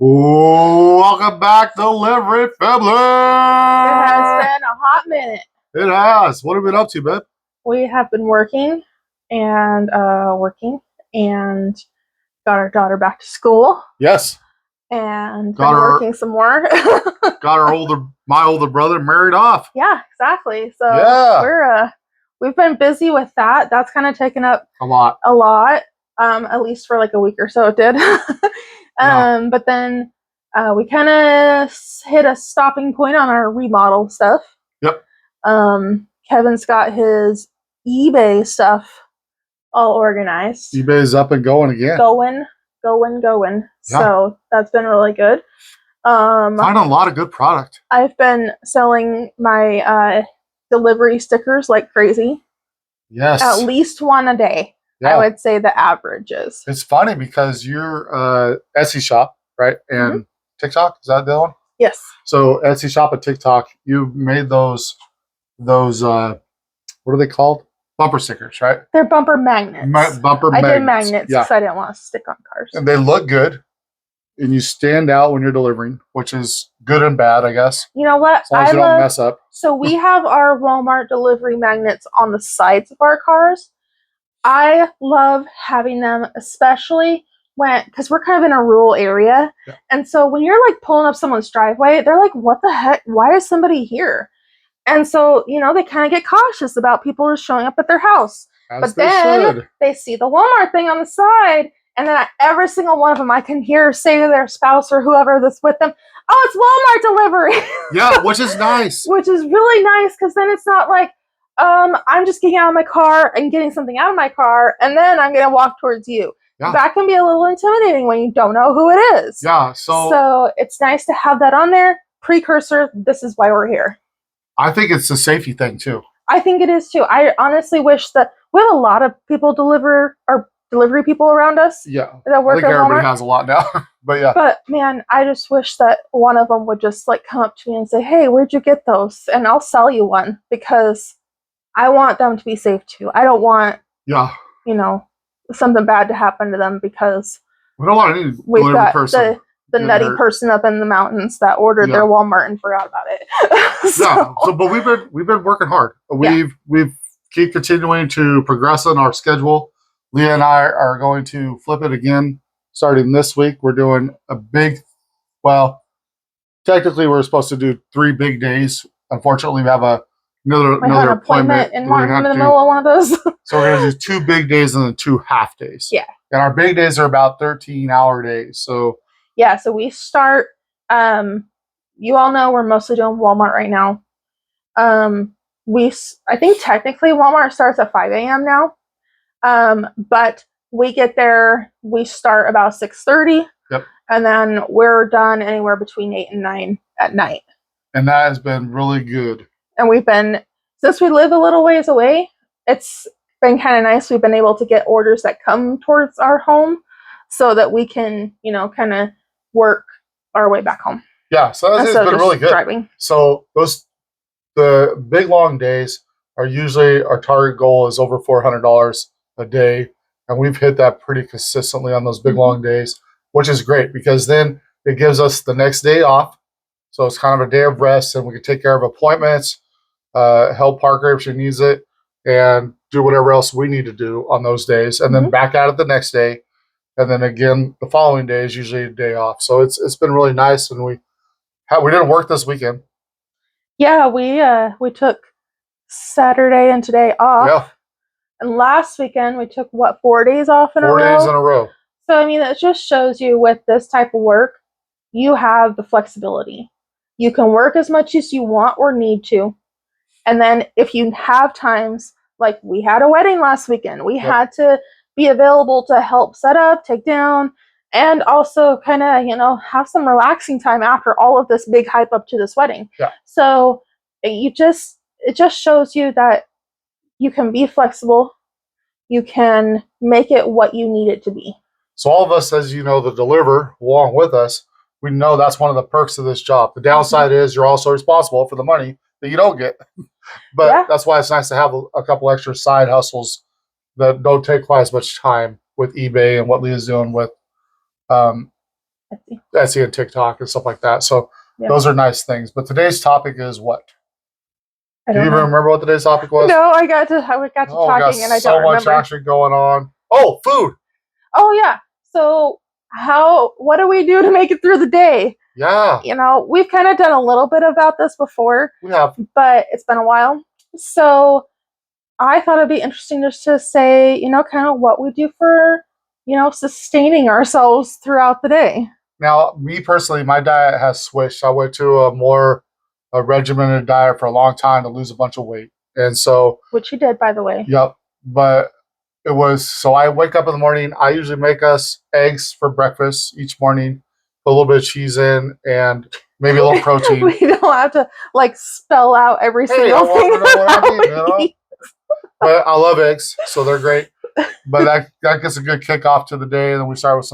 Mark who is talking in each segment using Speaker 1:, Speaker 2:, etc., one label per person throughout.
Speaker 1: Welcome back, Delivery Family.
Speaker 2: It has been a hot minute.
Speaker 1: It has. What have you been up to, babe?
Speaker 2: We have been working and got our daughter back to school
Speaker 1: Yes.
Speaker 2: and been working some more.
Speaker 1: Got my older brother married off.
Speaker 2: Yeah, exactly. So we've been busy with that. That's kind of taken up
Speaker 1: a lot.
Speaker 2: At least for like a week or so it did. But then we kind of hit a stopping point on our remodel stuff.
Speaker 1: Yep.
Speaker 2: Kevin's got his eBay stuff all organized.
Speaker 1: eBay's up and going again.
Speaker 2: Going. Yeah. So that's been really good.
Speaker 1: Finding a lot of good product.
Speaker 2: I've been selling my delivery stickers like crazy.
Speaker 1: Yes.
Speaker 2: At least one a day. Yeah. I would say the average is.
Speaker 1: It's funny because you're Etsy shop, right? And TikTok, is that the one?
Speaker 2: Yes.
Speaker 1: So Etsy shop and TikTok, you've made those what are they called? Bumper stickers, right?
Speaker 2: They're bumper magnets.
Speaker 1: I
Speaker 2: did magnets because I didn't want to stick on cars.
Speaker 1: And they look good. And you stand out when you're delivering, which is good and bad, I guess.
Speaker 2: You know what?
Speaker 1: As long as you don't mess up.
Speaker 2: So we have our Walmart delivery magnets on the sides of our cars. I love having them, especially because we're kind of in a rural area. Yeah. And so when you're like pulling up someone's driveway, they're like, what the heck? Why is somebody here? And so, they kind of get cautious about people just showing up at their house. But then they see the Walmart thing on the side. And then every single one of them I can hear say to their spouse or whoever that's with them, oh, it's Walmart delivery.
Speaker 1: Yeah, which is nice.
Speaker 2: Which is really nice because then it's not like, I'm just getting out of my car and getting something out of my car and then I'm going to walk towards you. Yeah. That can be a little intimidating when you don't know who it is.
Speaker 1: Yeah,
Speaker 2: so it's nice to have that on there. Precursor, this is why we're here.
Speaker 1: I think it's a safety thing too.
Speaker 2: I think it is too. I honestly wish that we have a lot of people delivery people around us.
Speaker 1: Yeah.
Speaker 2: That work
Speaker 1: I think everybody has a lot now. But yeah.
Speaker 2: But man, I just wish that one of them would just like come up to me and say, hey, where'd you get those? And I'll sell you one because I want them to be safe too. I don't want something bad to happen to them because
Speaker 1: we don't want any
Speaker 2: we've got the nutty person up in the mountains that ordered their Walmart and forgot about it.
Speaker 1: But we've been working hard. We've keep continuing to progress on our schedule. Leah and I are going to flip it again starting this week. We're doing technically we're supposed to do 3 big days. Unfortunately, we have another appointment
Speaker 2: in the middle of one of those.
Speaker 1: So we're going to do 2 big days and then 2 half days.
Speaker 2: Yeah. And
Speaker 1: our big days are about 13-hour days. So
Speaker 2: so we start, you all know we're mostly doing Walmart right now. I think technically Walmart starts at 5 a.m. now. But we get there, we start about 6:30.
Speaker 1: Yep. And
Speaker 2: then we're done anywhere between 8 and 9 at night.
Speaker 1: And that has been really good.
Speaker 2: And since we live a little ways away, it's been kind of nice. We've been able to get orders that come towards our home so that we can, kind of work our way back home.
Speaker 1: Yeah, so it's been really good.
Speaker 2: Driving.
Speaker 1: So the big long days are usually our target goal is over $400 a day, and we've hit that pretty consistently on those big long days, which is great because then it gives us the next day off. So it's kind of a day of rest, and we can take care of appointments, help Parker if she needs it, and do whatever else we need to do on those days, and then back at it the next day, and then again the following day is usually a day off. So it's been really nice, and we didn't work this weekend.
Speaker 2: Yeah, we took Saturday and today off.
Speaker 1: Yeah.
Speaker 2: And last weekend we took 4 days off in a row?
Speaker 1: 4 days in a row.
Speaker 2: So I mean, it just shows you with this type of work, you have the flexibility. You can work as much as you want or need to. And then if you have times, like we had a wedding last weekend, we had to be available to help set up, take down, and also kind of, have some relaxing time after all of this big hype up to this wedding.
Speaker 1: Yeah.
Speaker 2: So it just shows you that you can be flexible. You can make it what you need it to be.
Speaker 1: So all of us, as that deliver along with us, we know that's one of the perks of this job. The downside is you're also responsible for the money that you don't get. But that's why it's nice to have a couple extra side hustles that don't take quite as much time with eBay and what Leah's doing with Etsy and TikTok and stuff like that. So
Speaker 2: Yeah.
Speaker 1: those are nice things. But today's topic is what?
Speaker 2: I
Speaker 1: Do you
Speaker 2: don't
Speaker 1: even
Speaker 2: know.
Speaker 1: remember what today's topic was?
Speaker 2: No, I got to
Speaker 1: we got
Speaker 2: talking and I
Speaker 1: so
Speaker 2: don't
Speaker 1: much
Speaker 2: remember.
Speaker 1: action going on. Oh, food.
Speaker 2: Oh yeah. So what do we do to make it through the day?
Speaker 1: Yeah,
Speaker 2: You know, we've kind of done a little bit about this before,
Speaker 1: we have.
Speaker 2: but it's been a while. So I thought it'd be interesting just to say, you know, kind of what we do for, you know, sustaining ourselves throughout the day.
Speaker 1: Now, me personally, my diet has switched. I went to a regimented diet for a long time to lose a bunch of weight. And so,
Speaker 2: Which you did, by the way.
Speaker 1: yep. But it was so I wake up in the morning. I usually make us eggs for breakfast each morning, put a little bit of cheese in, and maybe a little protein.
Speaker 2: We don't have to like spell out every
Speaker 1: Hey,
Speaker 2: single
Speaker 1: I want
Speaker 2: thing.
Speaker 1: to know what I
Speaker 2: that
Speaker 1: eat, you know?
Speaker 2: we eat.
Speaker 1: But I love eggs, so they're great. But that gets a good kickoff to the day, and then we start with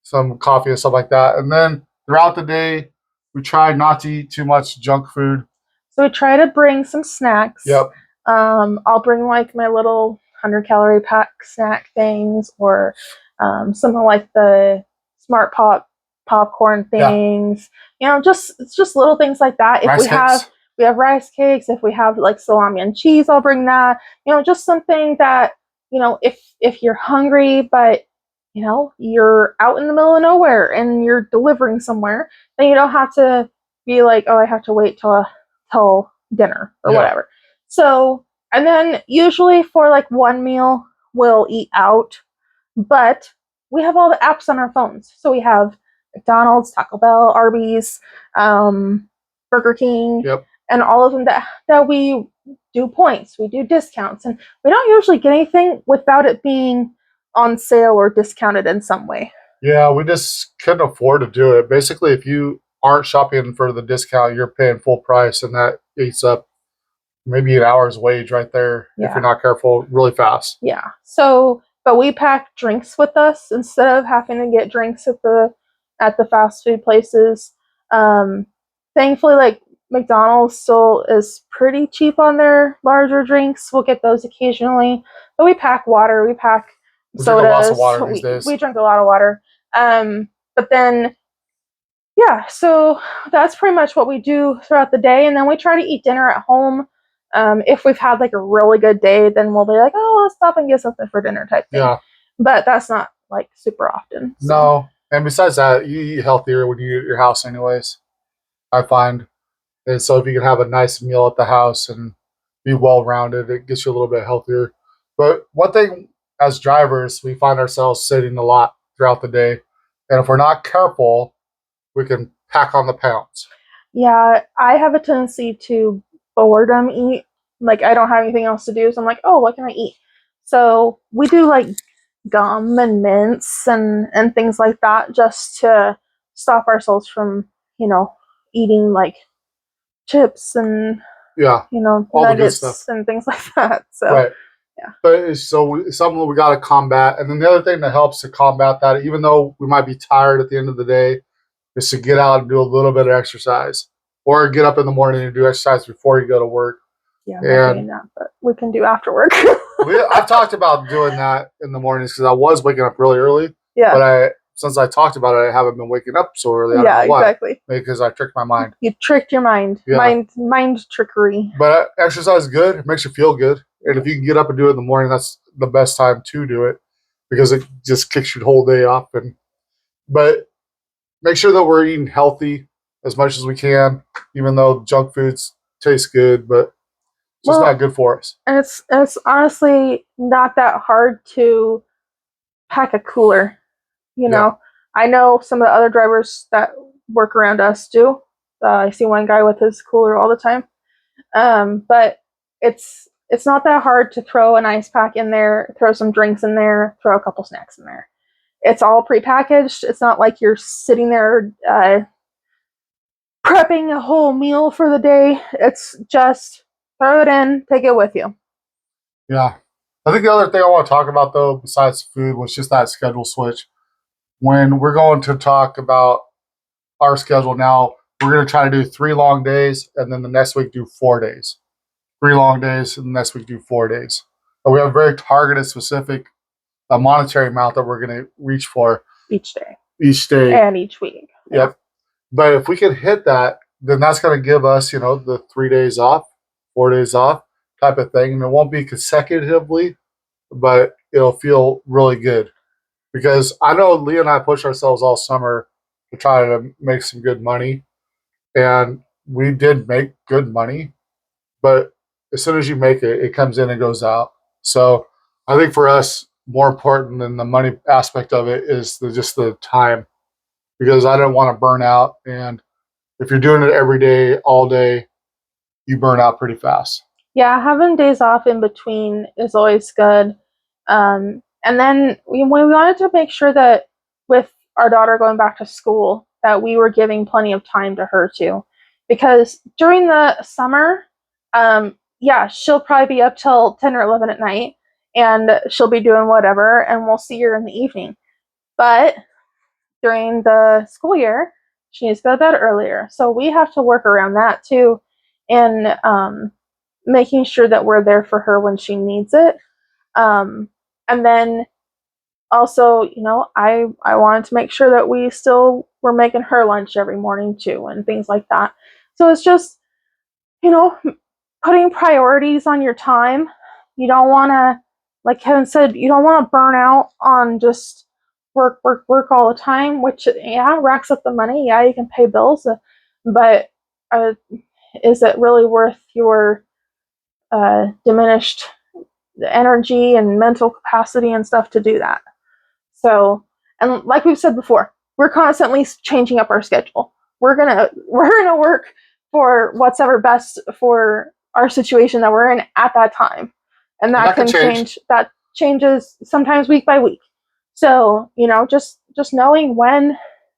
Speaker 1: some coffee and stuff like that. And then throughout the day, we try not to eat too much junk food.
Speaker 2: So we try to bring some snacks.
Speaker 1: Yep.
Speaker 2: I'll bring like my little 100-calorie pack snack things, or something like the Smart Pop popcorn things. You know, it's just little things like that. If
Speaker 1: Rice cakes.
Speaker 2: we have rice cakes. If we have like salami and cheese, I'll bring that. You know, just something that, you know, if you're hungry, but you know, you're out in the middle of nowhere and you're delivering somewhere, then you don't have to be like, oh, I have to wait till dinner or whatever. So, and then usually for like one meal, we'll eat out, but we have all the apps on our phones. So we have McDonald's, Taco Bell, Arby's, Burger King,
Speaker 1: Yep.
Speaker 2: and all of them that we do points, we do discounts, and we don't usually get anything without it being on sale or discounted in some way.
Speaker 1: Yeah, we just couldn't afford to do it. Basically, if you aren't shopping for the discount, you're paying full price, and that eats up maybe an hour's wage right there if
Speaker 2: Yeah.
Speaker 1: you're not careful really fast.
Speaker 2: Yeah. So, but we pack drinks with us instead of having to get drinks at the fast food places. Thankfully, like McDonald's still is pretty cheap on their larger drinks. We'll get those occasionally, but we pack water. We pack
Speaker 1: We drink
Speaker 2: sodas.
Speaker 1: lots of water these days.
Speaker 2: We drink a lot of water. But then, yeah, so that's pretty much what we do throughout the day. And then we try to eat dinner at home. If we've had like a really good day, then we'll be like, oh, let's stop and get something for dinner type thing.
Speaker 1: Yeah.
Speaker 2: But that's not like super often. So.
Speaker 1: No. And besides that, you eat healthier when you eat at your house anyways, I find. And so if you can have a nice meal at the house and be well-rounded, it gets you a little bit healthier. But one thing as drivers, we find ourselves sitting a lot throughout the day. And if we're not careful, we can pack on the pounds.
Speaker 2: Yeah, I have a tendency to boredom eat. Like I don't have anything else to do, so I'm like, oh, what can I eat? So we do like gum and mints and things like that just to stop ourselves from, you know, eating like chips and
Speaker 1: Yeah,
Speaker 2: you know,
Speaker 1: all the good
Speaker 2: nuggets
Speaker 1: stuff.
Speaker 2: and things like that. So
Speaker 1: right.
Speaker 2: yeah.
Speaker 1: But it's something we got to combat. And then the other thing that helps to combat that, even though we might be tired at the end of the day, is to get out and do a little bit of exercise, or get up in the morning and do exercise before you go to work.
Speaker 2: Yeah, I'm not doing that, but we can do after work.
Speaker 1: I've talked about doing that in the mornings because I was waking up really early.
Speaker 2: Yeah.
Speaker 1: But since I talked about it, I haven't been waking up so early. I don't know why.
Speaker 2: Exactly.
Speaker 1: Because I tricked my mind.
Speaker 2: You tricked your mind.
Speaker 1: Yeah.
Speaker 2: Mind trickery.
Speaker 1: But exercise is good. It makes you feel good. And if you can get up and do it in the morning, that's the best time to do it because it just kicks your whole day off. But make sure that we're eating healthy as much as we can, even though junk foods taste good, but it's just not good for us.
Speaker 2: And it's honestly not that hard to pack a cooler. You know, I know some of the other drivers that work around us do. I see one guy with his cooler all the time. But it's not that hard to throw an ice pack in there, throw some drinks in there, throw a couple snacks in there. It's all prepackaged. It's not like you're sitting there prepping a whole meal for the day. It's just throw it in, take it with you.
Speaker 1: Yeah. I think the other thing I want to talk about, though, besides food, was just that schedule switch. When we're going to talk about our schedule now, we're going to try to do 3 long days, and then the next week do 4 days. 3 long days, and the next week do 4 days. And we have a very targeted, specific monetary amount that we're going to reach for
Speaker 2: each day.
Speaker 1: each day.
Speaker 2: And each week.
Speaker 1: Yep. But if we can hit that, then that's going to give us, the 3 days off, 4 days off type of thing. And it won't be consecutively, but it'll feel really good. Because I know Leah and I pushed ourselves all summer to try to make some good money. And we did make good money. But as soon as you make it, it comes in and goes out. So I think for us, more important than the money aspect of it is just the time. Because I don't want to burn out. And if you're doing it every day, all day, you burn out pretty fast.
Speaker 2: Yeah, having days off in between is always good. And then we wanted to make sure that with our daughter going back to school, that we were giving plenty of time to her too. Because during the summer, yeah, she'll probably be up till 10 or 11 at night, and she'll be doing whatever, and we'll see her in the evening. But during the school year, she needs to go to bed earlier. So we have to work around that too, and making sure that we're there for her when she needs it. And then also, I wanted to make sure that we still were making her lunch every morning too, and things like that. So it's just, putting priorities on your time. You don't want to, like Kevin said, you don't want to burn out on just work all the time, which, yeah, racks up the money. Yeah, you can pay bills, but is it really worth your diminished energy and mental capacity and stuff to do that? So, and like we've said before, we're constantly changing up our schedule. We're gonna work for what's ever best for our situation that we're in at that time, and that can change. That changes sometimes week by week. So just knowing when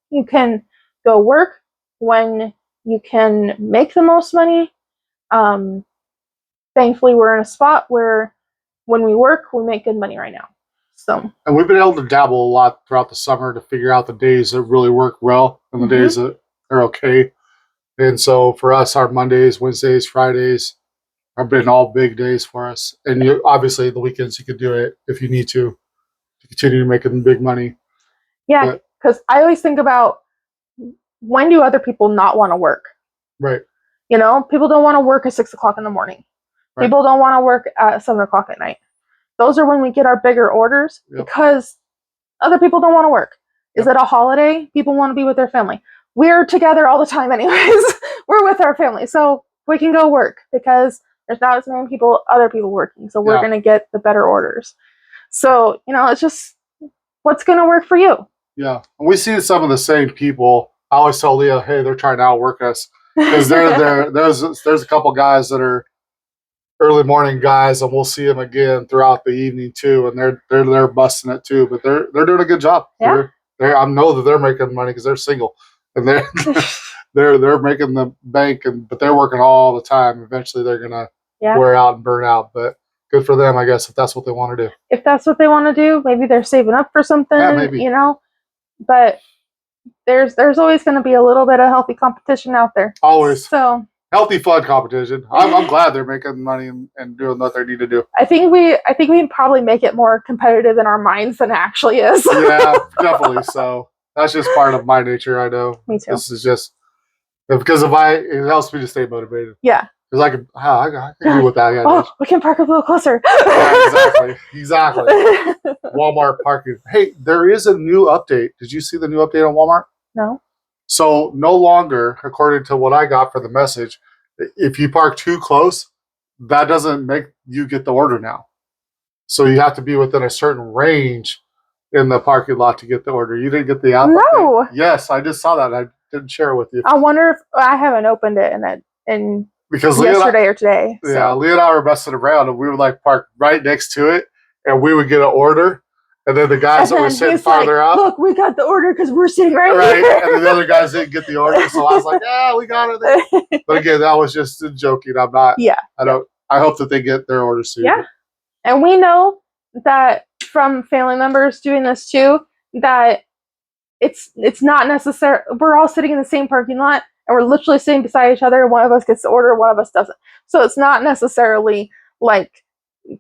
Speaker 2: you can go work, when you can make the most money. Thankfully, we're in a spot where when we work, we make good money right now. So,
Speaker 1: and we've been able to dabble a lot throughout the summer to figure out the days that really work well and the days that are okay. And so for us, our Mondays, Wednesdays, Fridays have been all big days for us. And obviously the weekends you could do it if you need to continue making big money.
Speaker 2: Yeah, because I always think about, when do other people not want to work?
Speaker 1: Right.
Speaker 2: People don't want to work at 6 o'clock in the morning. Right. People don't want to work at 7 o'clock at night. Those are when we get our bigger orders, because other people don't want to work. Is it a holiday? People want to be with their family. We're together all the time anyways. We're with our family. So we can go work because there's not as many other people working. So we're going to get the better orders. So, it's just what's going to work for you.
Speaker 1: Yeah. And we see some of the same people. I always tell Leah, hey, they're trying to outwork us. Because there's a couple guys that are early morning guys, and we'll see them again throughout the evening too, and they're busting it too. But they're doing a good job.
Speaker 2: Yeah.
Speaker 1: I know that they're making money because they're single, and they're making the bank, but they're working all the time. Eventually, they're gonna wear out and burn out. But good for them, I guess, if that's what they want to do.
Speaker 2: If that's what they want to do, maybe they're saving up for something.
Speaker 1: Yeah, maybe.
Speaker 2: But there's always going to be a little bit of healthy competition out there.
Speaker 1: Always.
Speaker 2: So.
Speaker 1: Healthy, fun competition. I'm glad they're making money and doing what they need to do.
Speaker 2: I think we probably make it more competitive in our minds than it actually is.
Speaker 1: Yeah, definitely. So that's just part of my nature. I know.
Speaker 2: Me too.
Speaker 1: This is just because it helps me to stay motivated.
Speaker 2: Yeah.
Speaker 1: Because I can do with that.
Speaker 2: Oh, we can park a little closer.
Speaker 1: Yeah, exactly. Walmart parking. Hey, there is a new update. Did you see the new update on Walmart?
Speaker 2: No.
Speaker 1: So no longer, according to what I got for the message, if you park too close, that doesn't make you get the order now. So you have to be within a certain range in the parking lot to get the order. You didn't get the app?
Speaker 2: No.
Speaker 1: Yes, I just saw that. I didn't share it with you.
Speaker 2: I wonder if I haven't opened it because yesterday or today. So.
Speaker 1: Yeah, Leah and I were messing around, and we would park right next to it, and we would get an order. And then the guys that were sitting farther out.
Speaker 2: Look, we got the order because we're sitting right here.
Speaker 1: And the other guys didn't get the order, so I was like, "Yeah, we got it." But again, that was just joking. I'm not.
Speaker 2: Yeah.
Speaker 1: I hope that they get their order soon.
Speaker 2: Yeah. And we know that from family members doing this too, that it's not necessary. We're all sitting in the same parking lot, and we're literally sitting beside each other. One of us gets the order, one of us doesn't. So it's not necessarily like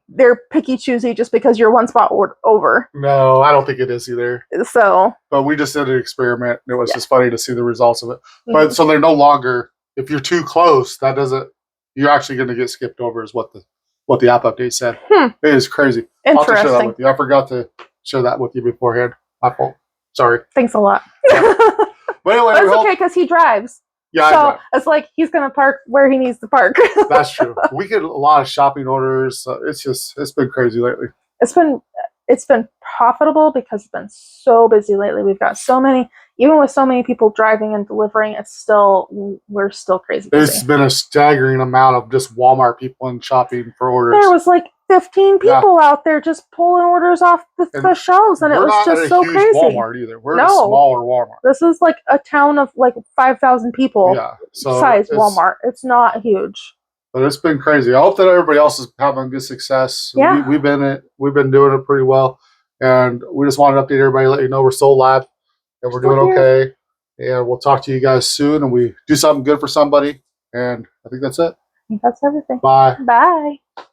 Speaker 2: they're picky choosy just because you're one spot over.
Speaker 1: No, I don't think it is either.
Speaker 2: So,
Speaker 1: But we just did an experiment. And it was
Speaker 2: Yeah.
Speaker 1: just funny to see the results of it. But so they're no longer. If you're too close, that doesn't. You're actually going to get skipped over, is what the app update said. It is crazy. I'll have to share that
Speaker 2: interesting.
Speaker 1: with you. I forgot to share that with you beforehand. My fault. Sorry.
Speaker 2: Thanks a lot.
Speaker 1: But anyway,
Speaker 2: But
Speaker 1: we
Speaker 2: it's
Speaker 1: hope-
Speaker 2: okay because he drives.
Speaker 1: Yeah, I
Speaker 2: So
Speaker 1: drive.
Speaker 2: it's like he's gonna park where he needs to park.
Speaker 1: That's true. We get a lot of shopping orders. It's been crazy lately.
Speaker 2: It's been profitable because it's been so busy lately. We've got so many, even with so many people driving and delivering, we're still crazy busy.
Speaker 1: It's been a staggering amount of just Walmart people and shopping for orders.
Speaker 2: There was like 15 people out there just pulling orders off the shelves, and it
Speaker 1: We're
Speaker 2: was
Speaker 1: not
Speaker 2: just
Speaker 1: at a
Speaker 2: so
Speaker 1: huge
Speaker 2: crazy.
Speaker 1: Walmart either. We're a
Speaker 2: No.
Speaker 1: smaller Walmart.
Speaker 2: This is like a town of like 5,000 people
Speaker 1: Yeah, so
Speaker 2: size
Speaker 1: it's-
Speaker 2: Walmart. It's not huge.
Speaker 1: But it's been crazy. I hope that everybody else is having good success.
Speaker 2: Yeah.
Speaker 1: We've been doing it pretty well, and we just wanted to update everybody, let you know we're still alive and we're doing
Speaker 2: Still here.
Speaker 1: okay. And we'll talk to you guys soon, and we do something good for somebody. And I think that's it.
Speaker 2: I think that's everything.
Speaker 1: Bye.
Speaker 2: Bye.